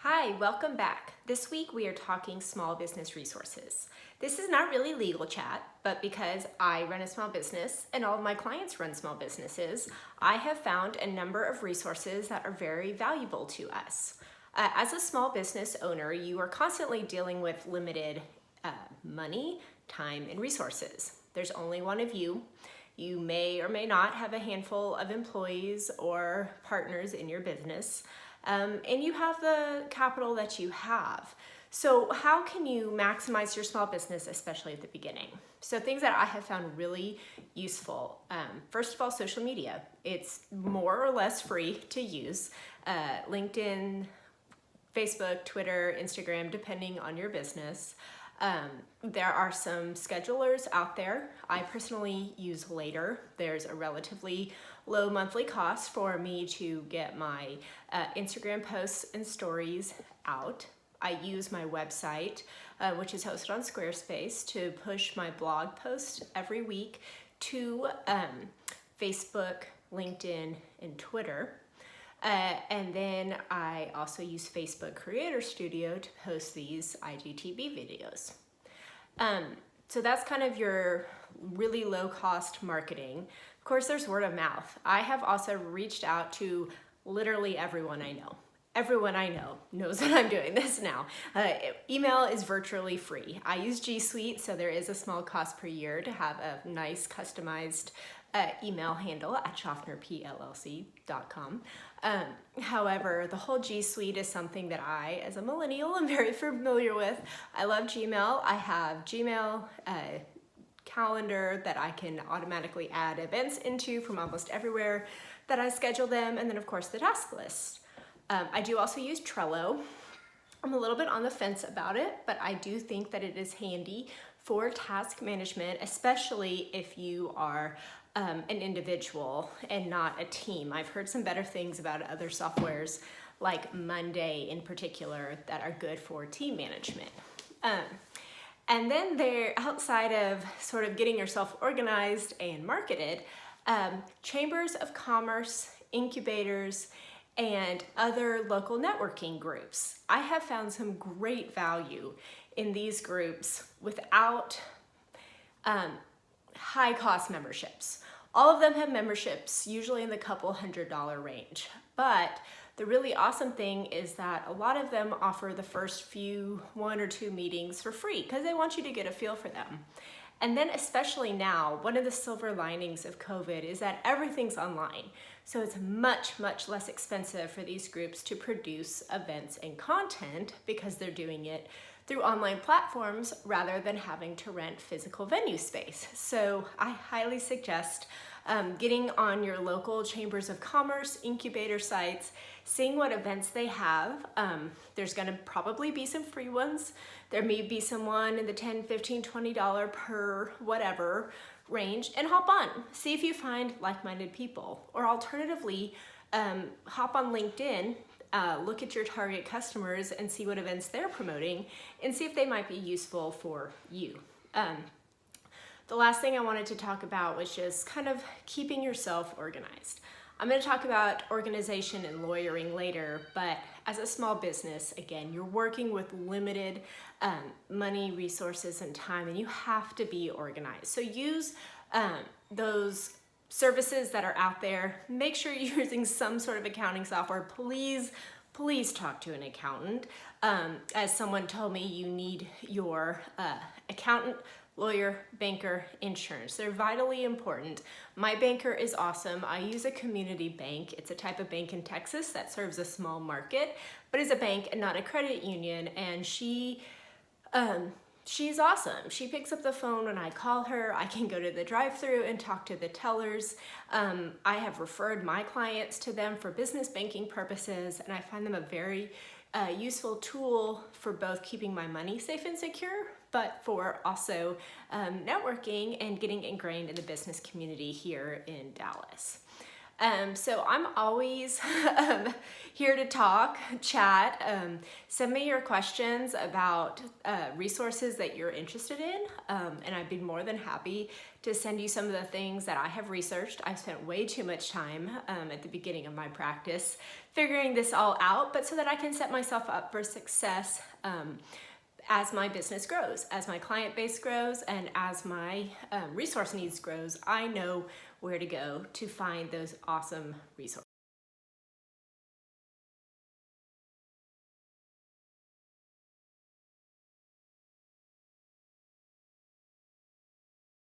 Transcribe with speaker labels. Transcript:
Speaker 1: Hi, welcome back. This week we are talking small business resources. This is not really legal chat, but because I run a small business and all of my clients run small businesses, I have found a number of resources that are very valuable to us. As a small business owner, you are constantly dealing with limited money, time, and resources. There's only one of you. You may or may not have a handful of employees or partners in your business. And you have the capital that you have. So how can you maximize your small business, especially at the beginning? So things that I have found really useful. First of all, social media. It's more or less free to use. LinkedIn, Facebook, Twitter, Instagram, depending on your business. There are some schedulers out there. I personally use Later. There's a relatively low monthly cost for me to get my Instagram posts and stories out. I use my website, which is hosted on Squarespace, to push my blog post every week to Facebook, LinkedIn, and Twitter. And then I also use Facebook Creator Studio to post these IGTV videos. So that's kind of your really low cost marketing. Of course, there's word of mouth. I have also reached out to literally everyone I know. Everyone I know knows that I'm doing this now. Email is virtually free. I use G Suite, so there is a small cost per year to have a nice customized email handle at schaffnerpllc.com. However, the whole G Suite is something that I, as a millennial, am very familiar with. I love Gmail. I have Gmail calendar that I can automatically add events into from almost everywhere that I schedule them, and then of course the task list. I do also use Trello. I'm a little bit on the fence about it, but I do think that it is handy for task management, especially if you are an individual and not a team. I've heard some better things about other softwares like Monday in particular that are good for team management. And then there, outside of sort of getting yourself organized and marketed, chambers of commerce, incubators, and other local networking groups. I have found some great value in these groups without high cost memberships. All of them have memberships, usually in the couple $100 range. But the really awesome thing is that a lot of them offer the first few 1 or 2 meetings for free because they want you to get a feel for them. And then especially now, one of the silver linings of COVID is that everything's online. So it's much, much less expensive for these groups to produce events and content because they're doing it through online platforms rather than having to rent physical venue space. So I highly suggest getting on your local chambers of commerce, incubator sites, seeing what events they have. There's gonna probably be some free ones. There may be someone in the $10, $15, $20 per whatever range, and hop on. See if you find like-minded people. Or alternatively, hop on LinkedIn, look at your target customers and see what events they're promoting and see if they might be useful for you. The last thing I wanted to talk about was just kind of keeping yourself organized. I'm going to talk about organization and lawyering later, but as a small business, again, you're working with limited money, resources, and time, and you have to be organized. So use those services that are out there. Make sure you're using some sort of accounting software. Please talk to an accountant. As someone told me, you need your accountant, lawyer, banker, insurance. They're vitally important. My banker is awesome. I use a community bank. It's a type of bank in Texas that serves a small market, but is a bank and not a credit union. And she's awesome. She picks up the phone when I call her. I can go to the drive-thru and talk to the tellers. I have referred my clients to them for business banking purposes, and I find them a very useful tool for both keeping my money safe and secure, but for also networking and getting ingrained in the business community here in Dallas. So I'm always here to talk, chat. Send me your questions about resources that you're interested in, and I'd be more than happy to send you some of the things that I have researched. I spent way too much time at the beginning of my practice figuring this all out, but so that I can set myself up for success as my business grows, as my client base grows, and as my resource needs grows. I know where to go to find those awesome resources.